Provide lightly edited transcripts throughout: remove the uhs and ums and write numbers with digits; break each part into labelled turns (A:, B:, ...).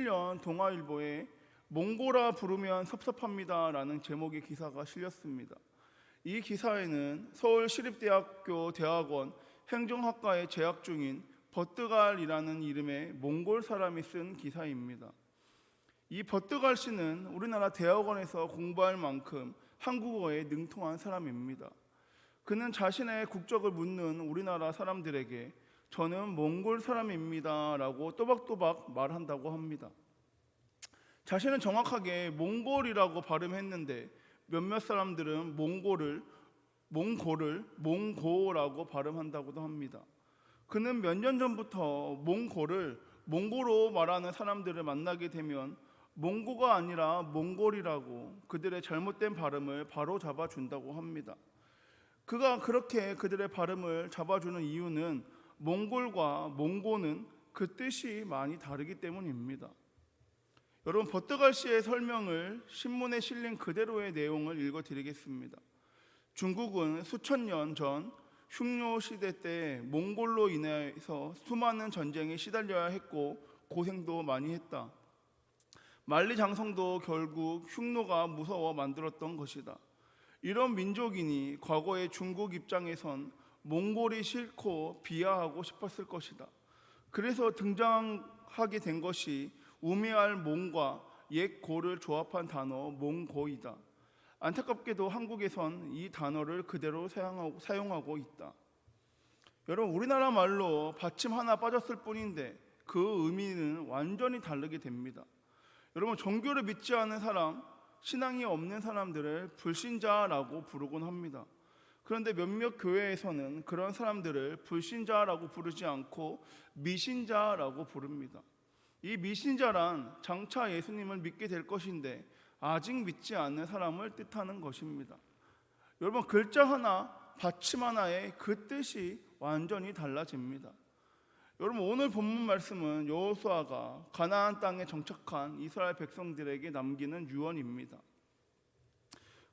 A: 2017년 동아일보에 몽고라 부르면 섭섭합니다 라는 제목의 기사가 실렸습니다. 이 기사에는 서울시립대학교 대학원 행정학과에 재학 중인 버뜨갈이라는 이름의 몽골 사람이 쓴 기사입니다. 이 버뜨갈 씨는 우리나라 대학원에서 공부할 만큼 한국어에 능통한 사람입니다. 그는 자신의 국적을 묻는 우리나라 사람들에게 저는 몽골 사람입니다 라고 또박또박 말한다고 합니다. 자신은 정확하게 몽골이라고 발음했는데 몇몇 사람들은 몽고를 몽고라고 발음한다고도 합니다. 그는 몇 년 전부터 몽고를 몽고로 말하는 사람들을 만나게 되면 몽고가 아니라 몽골이라고 그들의 잘못된 발음을 바로 잡아준다고 합니다. 그가 그렇게 그들의 발음을 잡아주는 이유는 몽골과 몽고는 그 뜻이 많이 다르기 때문입니다. 여러분, 버뜨갈 씨의 설명을 신문에 실린 그대로의 내용을 읽어드리겠습니다. 중국은 수천 년 전 흉노 시대 때 몽골로 인해서 수많은 전쟁에 시달려야 했고 고생도 많이 했다. 만리장성도 결국 흉노가 무서워 만들었던 것이다. 이런 민족이니 과거의 중국 입장에선 몽골이 싫고 비하하고 싶었을 것이다. 그래서 등장하게 된 것이 우매할 몽과 옛 고를 조합한 단어 몽고이다. 안타깝게도 한국에선 이 단어를 그대로 사용하고 있다. 여러분, 우리나라 말로 받침 하나 빠졌을 뿐인데 그 의미는 완전히 다르게 됩니다. 여러분, 종교를 믿지 않는 사람, 신앙이 없는 사람들을 불신자라고 부르곤 합니다. 그런데 몇몇 교회에서는 그런 사람들을 불신자라고 부르지 않고 미신자라고 부릅니다. 이 미신자란 장차 예수님을 믿게 될 것인데 아직 믿지 않는 사람을 뜻하는 것입니다. 여러분, 글자 하나, 받침 하나에 그 뜻이 완전히 달라집니다. 여러분, 오늘 본문 말씀은 여호수아가 가나안 땅에 정착한 이스라엘 백성들에게 남기는 유언입니다.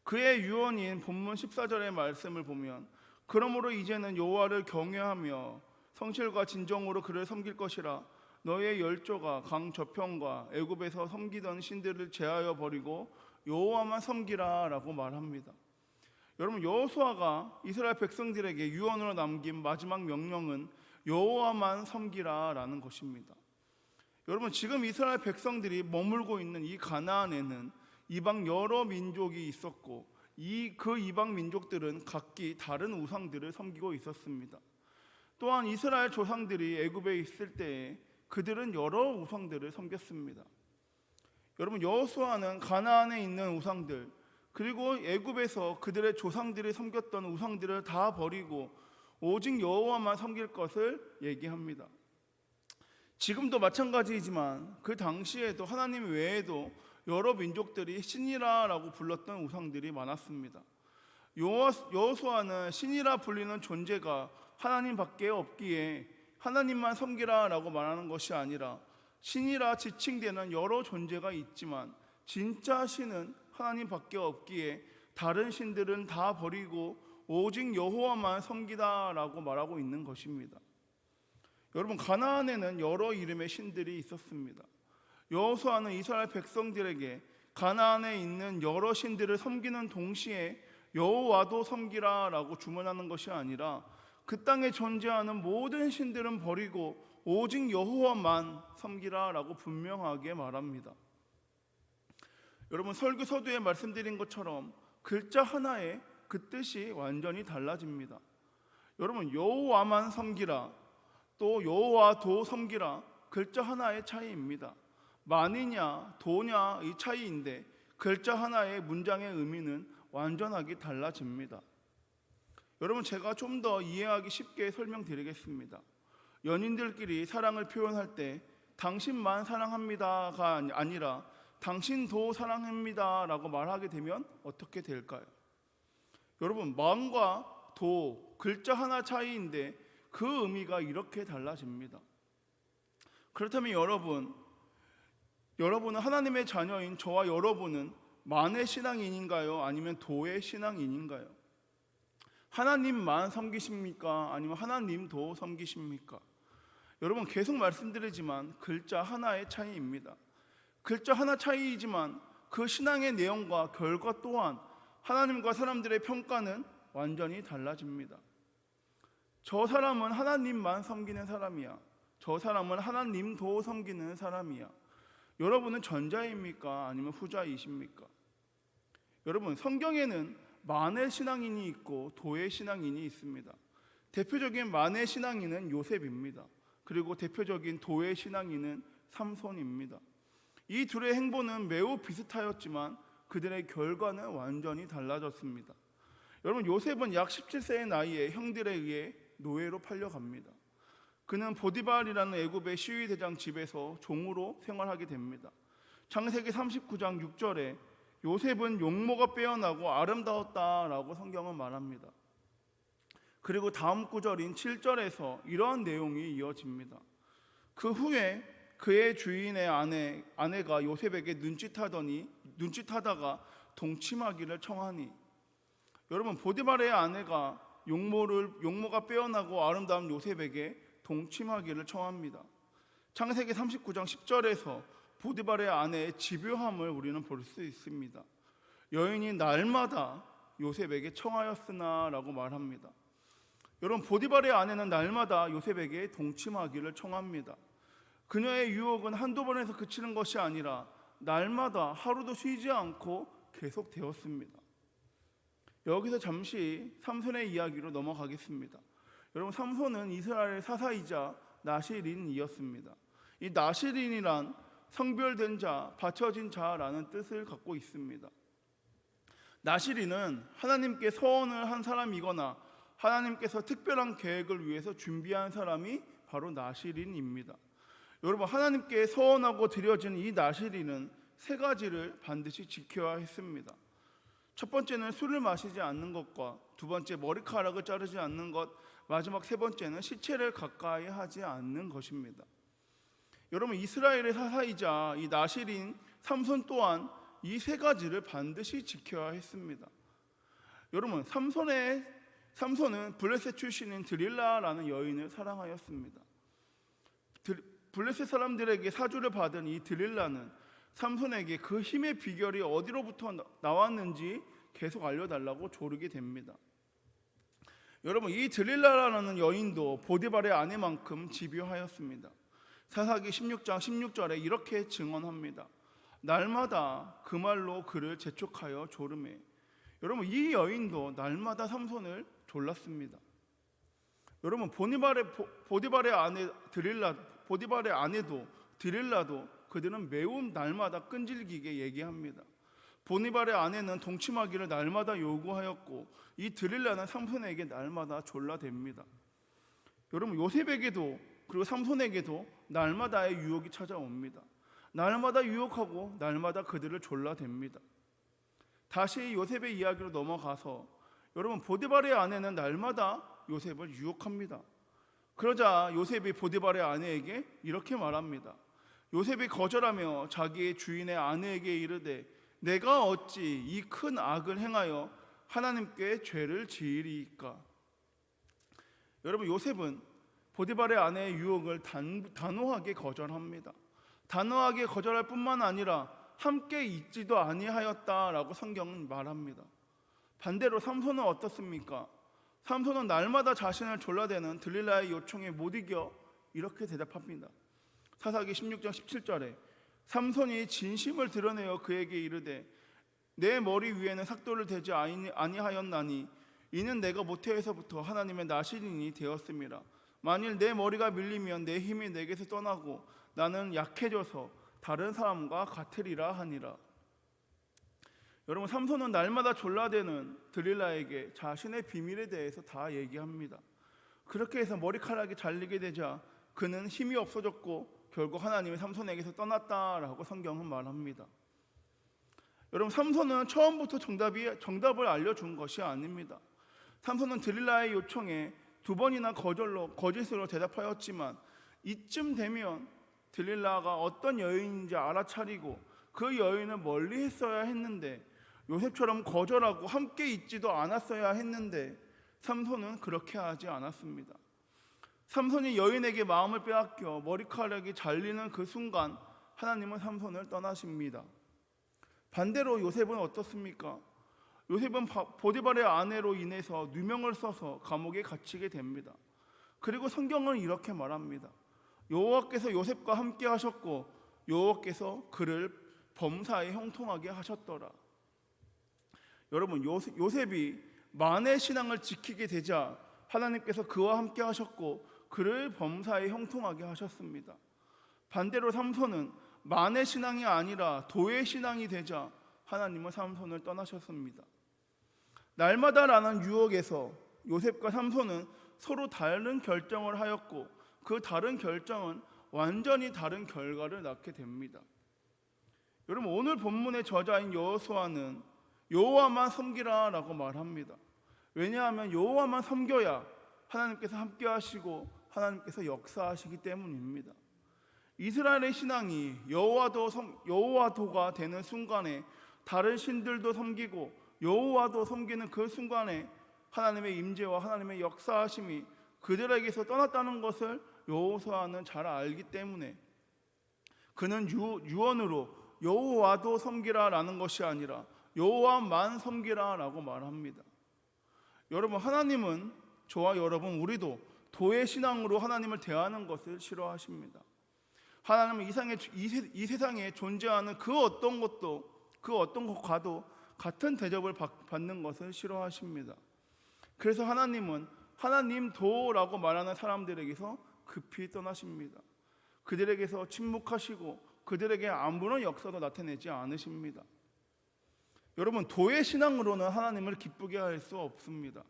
A: 그의 유언인 본문 14절의 말씀을 보면 그러므로 이제는 여호와를 경외하며 성실과 진정으로 그를 섬길 것이라. 너의 열조가 강 저편과 애굽에서 섬기던 신들을 제하여 버리고 여호와만 섬기라 라고 말합니다. 여러분, 여호수아가 이스라엘 백성들에게 유언으로 남긴 마지막 명령은 여호와만 섬기라 라는 것입니다. 여러분, 지금 이스라엘 백성들이 머물고 있는 이 가나안에는 이방 여러 민족이 있었고 그 이방 민족들은 각기 다른 우상들을 섬기고 있었습니다. 또한 이스라엘 조상들이 애굽에 있을 때에 그들은 여러 우상들을 섬겼습니다. 여러분, 여호수아는 가나안에 있는 우상들 그리고 애굽에서 그들의 조상들이 섬겼던 우상들을 다 버리고 오직 여호와만 섬길 것을 얘기합니다. 지금도 마찬가지이지만 그 당시에도 하나님 외에도 여러 민족들이 신이라라고 불렀던 우상들이 많았습니다. 여호수아는 신이라 불리는 존재가 하나님밖에 없기에 하나님만 섬기라라고 말하는 것이 아니라 신이라 지칭되는 여러 존재가 있지만 진짜 신은 하나님밖에 없기에 다른 신들은 다 버리고 오직 여호와만 섬기다라고 말하고 있는 것입니다. 여러분, 가나안에는 여러 이름의 신들이 있었습니다. 여호수아는 이스라엘 백성들에게 가나안에 있는 여러 신들을 섬기는 동시에 여호와도 섬기라라고 주문하는 것이 아니라 그 땅에 존재하는 모든 신들은 버리고 오직 여호와만 섬기라라고 분명하게 말합니다. 여러분, 설교 서두에 말씀드린 것처럼 글자 하나에 그 뜻이 완전히 달라집니다. 여러분, 여호와만 섬기라, 또 여호와도 섬기라, 글자 하나의 차이입니다. 만이냐 도냐 이 차이인데 글자 하나의 문장의 의미는 완전하게 달라집니다. 여러분, 제가 좀 더 이해하기 쉽게 설명드리겠습니다. 연인들끼리 사랑을 표현할 때 당신만 사랑합니다가 아니라 당신도 사랑합니다 라고 말하게 되면 어떻게 될까요? 여러분, 만과 도 글자 하나 차이인데 그 의미가 이렇게 달라집니다. 그렇다면 여러분은 하나님의 자녀인 저와 여러분은 만의 신앙인인가요? 아니면 도의 신앙인인가요? 하나님만 섬기십니까? 아니면 하나님도 섬기십니까? 여러분, 계속 말씀드리지만 글자 하나의 차이입니다. 글자 하나 차이이지만 그 신앙의 내용과 결과 또한 하나님과 사람들의 평가는 완전히 달라집니다. 저 사람은 하나님만 섬기는 사람이야. 저 사람은 하나님도 섬기는 사람이야. 여러분은 전자입니까? 아니면 후자이십니까? 여러분, 성경에는 만의 신앙인이 있고 도의 신앙인이 있습니다. 대표적인 만의 신앙인은 요셉입니다. 그리고 대표적인 도의 신앙인은 삼손입니다. 이 둘의 행보는 매우 비슷하였지만 그들의 결과는 완전히 달라졌습니다. 여러분, 요셉은 약 17세의 나이에 형들에 의해 노예로 팔려갑니다. 그는 보디발이라는 애굽의 시위대장 집에서 종으로 생활하게 됩니다. 창세기 39장 6절에 요셉은 용모가 빼어나고 아름다웠다라고 성경은 말합니다. 그리고 다음 구절인 7절에서 이러한 내용이 이어집니다. 그 후에 그의 주인의 아내가 요셉에게 눈짓하다가 동침하기를 청하니, 여러분, 보디발의 아내가 용모가 빼어나고 아름다운 요셉에게 동침하기를 청합니다. 창세기 39장 10절에서 보디발의 아내의 집요함을 우리는 볼 수 있습니다. 여인이 날마다 요셉에게 청하였으나 라고 말합니다. 여러분, 보디발의 아내는 날마다 요셉에게 동침하기를 청합니다. 그녀의 유혹은 한두 번에서 그치는 것이 아니라 날마다 하루도 쉬지 않고 계속되었습니다. 여기서 잠시 삼손의 이야기로 넘어가겠습니다. 여러분, 삼손은 이스라엘의 사사이자 나실인이었습니다. 이 나실인이란 성별된 자, 바쳐진 자라는 뜻을 갖고 있습니다. 나실인은 하나님께 서원을 한 사람이거나 하나님께서 특별한 계획을 위해서 준비한 사람이 바로 나실인입니다. 여러분, 하나님께 서원하고 드려진 이 나실인은 세 가지를 반드시 지켜야 했습니다. 첫 번째는 술을 마시지 않는 것과, 두 번째 머리카락을 자르지 않는 것, 마지막 세 번째는 시체를 가까이 하지 않는 것입니다. 여러분, 이스라엘의 사사이자 이 나실인 삼손 또한 이 세 가지를 반드시 지켜야 했습니다. 여러분, 삼손은 블레셋 출신인 드릴라라는 여인을 사랑하였습니다. 블레셋 사람들에게 사주를 받은 이 드릴라는 삼손에게 그 힘의 비결이 어디로부터 나왔는지 계속 알려달라고 조르게 됩니다. 여러분, 이 드릴라라는 여인도 보디발의 아내만큼 집요하였습니다. 사사기 16장 16절에 이렇게 증언합니다. 날마다 그 말로 그를 재촉하여 조르매. 여러분, 이 여인도 날마다 삼손을 졸랐습니다. 여러분, 보디발의 아내도 드릴라도 그들은 매우 날마다 끈질기게 얘기합니다. 보디발의 아내는 동침하기를 날마다 요구하였고, 이 드릴라는 삼손에게 날마다 졸라댑니다. 여러분, 요셉에게도 그리고 삼손에게도 날마다의 유혹이 찾아옵니다. 날마다 유혹하고 날마다 그들을 졸라댑니다. 다시 요셉의 이야기로 넘어가서, 여러분, 보디발의 아내는 날마다 요셉을 유혹합니다. 그러자 요셉이 보디발의 아내에게 이렇게 말합니다. 요셉이 거절하며 자기의 주인의 아내에게 이르되, 내가 어찌 이 큰 악을 행하여 하나님께 죄를 지으리이까. 여러분, 요셉은 보디발의 아내의 유혹을 단호하게 거절합니다. 단호하게 거절할 뿐만 아니라 함께 있지도 아니하였다라고 성경은 말합니다. 반대로 삼손은 어떻습니까? 삼손은 날마다 자신을 졸라대는 들릴라의 요청에 못 이겨 이렇게 대답합니다. 사사기 16장 17절에 삼손이 진심을 드러내어 그에게 이르되, 내 머리 위에는 삭도를 대지 아니하였나니 이는 내가 모태에서부터 하나님의 나실인이 되었음이라. 만일 내 머리가 밀리면 내 힘이 내게서 떠나고 나는 약해져서 다른 사람과 같으리라 하니라. 여러분, 삼손은 날마다 졸라대는 들릴라에게 자신의 비밀에 대해서 다 얘기합니다. 그렇게 해서 머리카락이 잘리게 되자 그는 힘이 없어졌고 결국 하나님이 삼손에게서 떠났다라고 성경은 말합니다. 여러분, 삼손은 처음부터 정답을 알려준 것이 아닙니다. 삼손은 들릴라의 요청에 두 번이나 거짓으로 대답하였지만 이쯤 되면 들릴라가 어떤 여인인지 알아차리고 그 여인을 멀리 했어야 했는데, 요셉처럼 거절하고 함께 있지도 않았어야 했는데 삼손은 그렇게 하지 않았습니다. 삼손이 여인에게 마음을 빼앗겨 머리카락이 잘리는 그 순간 하나님은 삼손을 떠나십니다. 반대로 요셉은 어떻습니까? 요셉은 보디발의 아내로 인해서 누명을 써서 감옥에 갇히게 됩니다. 그리고 성경은 이렇게 말합니다. 여호와께서 요셉과 함께 하셨고 여호와께서 그를 범사에 형통하게 하셨더라. 여러분, 요셉이 만의 신앙을 지키게 되자 하나님께서 그와 함께 하셨고 그를 범사에 형통하게 하셨습니다. 반대로 삼손은 만의 신앙이 아니라 도의 신앙이 되자 하나님은 삼손을 떠나셨습니다. 날마다라는 유혹에서 요셉과 삼손은 서로 다른 결정을 하였고 그 다른 결정은 완전히 다른 결과를 낳게 됩니다. 여러분, 오늘 본문의 저자인 여호수아는 여호와만 섬기라라고 말합니다. 왜냐하면 여호와만 섬겨야 하나님께서 함께 하시고 하나님께서 역사하시기 때문입니다. 이스라엘의 신앙이 여호와도가 되는 순간에 다른 신들도 섬기고 여호와도 섬기는 그 순간에 하나님의 임재와 하나님의 역사하심이 그들에게서 떠났다는 것을 여호수아는 잘 알기 때문에 그는 유언으로 여호와도 섬기라라는 것이 아니라 여호와만 섬기라라고 말합니다. 여러분, 하나님은 저와 여러분 우리도 도의 신앙으로 하나님을 대하는 것을 싫어하십니다. 하나님은 이 세상에 존재하는 그 어떤 것과도 같은 대접을 받는 것을 싫어하십니다. 그래서 하나님은 하나님도라고 말하는 사람들에게서 급히 떠나십니다. 그들에게서 침묵하시고 그들에게 아무런 역사도 나타내지 않으십니다. 여러분, 도의 신앙으로는 하나님을 기쁘게 할 수 없습니다.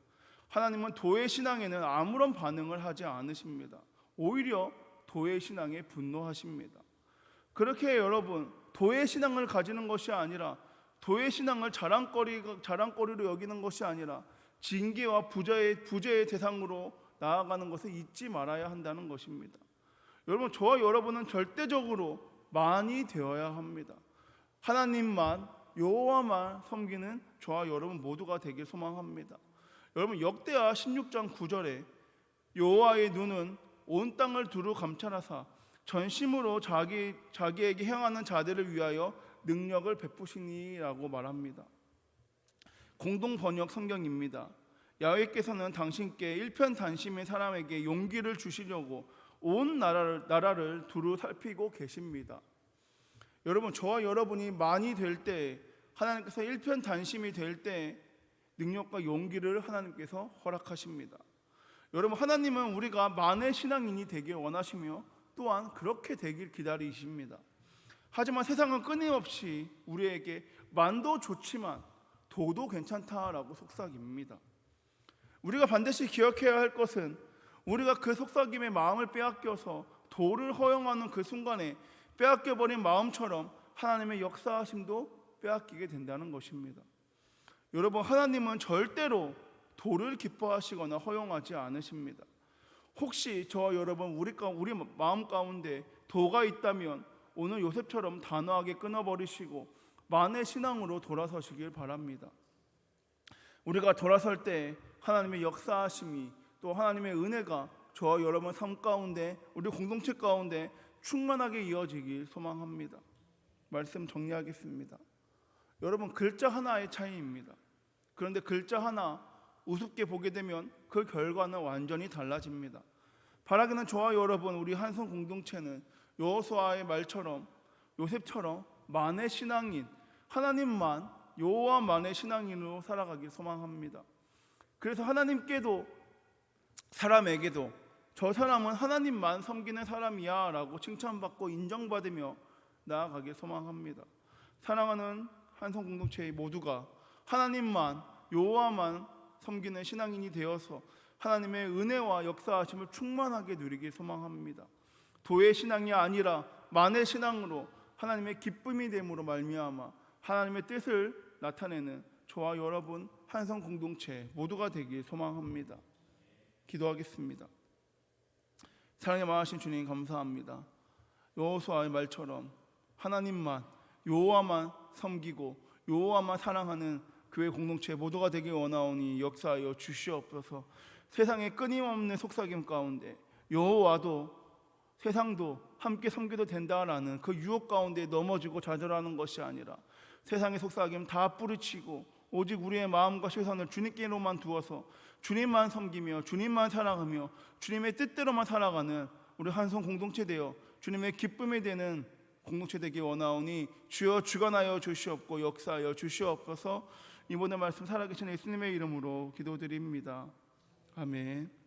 A: 하나님은 도의 신앙에는 아무런 반응을 하지 않으십니다. 오히려 도의 신앙에 분노하십니다. 그렇게 여러분, 도의 신앙을 가지는 것이 아니라 도의 신앙을 자랑거리로 여기는 것이 아니라 징계와 부재의 대상으로 나아가는 것을 잊지 말아야 한다는 것입니다. 여러분, 저와 여러분은 절대적으로 만이 되어야 합니다. 하나님만, 여호와만 섬기는 저와 여러분 모두가 되길 소망합니다. 여러분, 역대하 16장 9절에 여호와의 눈은 온 땅을 두루 감찰하사 전심으로 자기에게 행하는 자들을 위하여 능력을 베푸시니라고 말합니다. 공동 번역 성경입니다. 야훼께서는 당신께 일편단심인 사람에게 용기를 주시려고 온 나라를 두루 살피고 계십니다. 여러분, 저와 여러분이 만이 될 때, 하나님께서 일편단심이 될 때 능력과 용기를 하나님께서 허락하십니다. 여러분, 하나님은 우리가 만의 신앙인이 되길 원하시며 또한 그렇게 되길 기다리십니다. 하지만 세상은 끊임없이 우리에게 만도 좋지만 도도 괜찮다라고 속삭입니다. 우리가 반드시 기억해야 할 것은 우리가 그 속삭임의 마음을 빼앗겨서 도를 허용하는 그 순간에 빼앗겨버린 마음처럼 하나님의 역사하심도 빼앗기게 된다는 것입니다. 여러분, 하나님은 절대로 도를 기뻐하시거나 허용하지 않으십니다. 혹시 저와 여러분 우리 마음 가운데 도가 있다면 오늘 요셉처럼 단호하게 끊어버리시고 만의 신앙으로 돌아서시길 바랍니다. 우리가 돌아설 때 하나님의 역사하심이 또 하나님의 은혜가 저와 여러분 삶 가운데 우리 공동체 가운데 충만하게 이어지길 소망합니다. 말씀 정리하겠습니다. 여러분, 글자 하나의 차이입니다. 그런데 글자 하나 우습게 보게 되면 그 결과는 완전히 달라집니다. 바라기는 저와 여러분 우리 한성 공동체는 여호수아의 말처럼 요셉처럼 만의 신앙인, 하나님만 여호와만의 신앙인으로 살아가길 소망합니다. 그래서 하나님께도 사람에게도 저 사람은 하나님만 섬기는 사람이야 라고 칭찬받고 인정받으며 나아가길 소망합니다. 사랑하는 한성 공동체 모두가 하나님만 여호와만 섬기는 신앙인이 되어서 하나님의 은혜와 역사하심을 충만하게 누리길 소망합니다. 도의 신앙이 아니라 만의 신앙으로 하나님의 기쁨이 됨으로 말미암아 하나님의 뜻을 나타내는 저와 여러분 한성 공동체 모두가 되길 소망합니다. 기도하겠습니다. 사랑에 많으신 주님, 감사합니다. 여호수아의 말처럼 하나님만 여호와만 섬기고 여호와만 사랑하는 교회 공동체 모두가 되길 원하오니 역사하여 주시옵소서. 세상의 끊임없는 속삭임 가운데 여호와도 세상도 함께 섬겨도 된다라는 그 유혹 가운데 넘어지고 좌절하는 것이 아니라 세상의 속삭임 다 뿌리치고 오직 우리의 마음과 시선을 주님께로만 두어서 주님만 섬기며 주님만 사랑하며 주님의 뜻대로만 살아가는 우리 한성 공동체 되어 주님의 기쁨이 되는 공동체 되기 원하오니 주여 주관하여 주시옵고 역사하여 주시옵소서. 이번의 말씀 살아계신 예수님의 이름으로 기도드립니다. 아멘.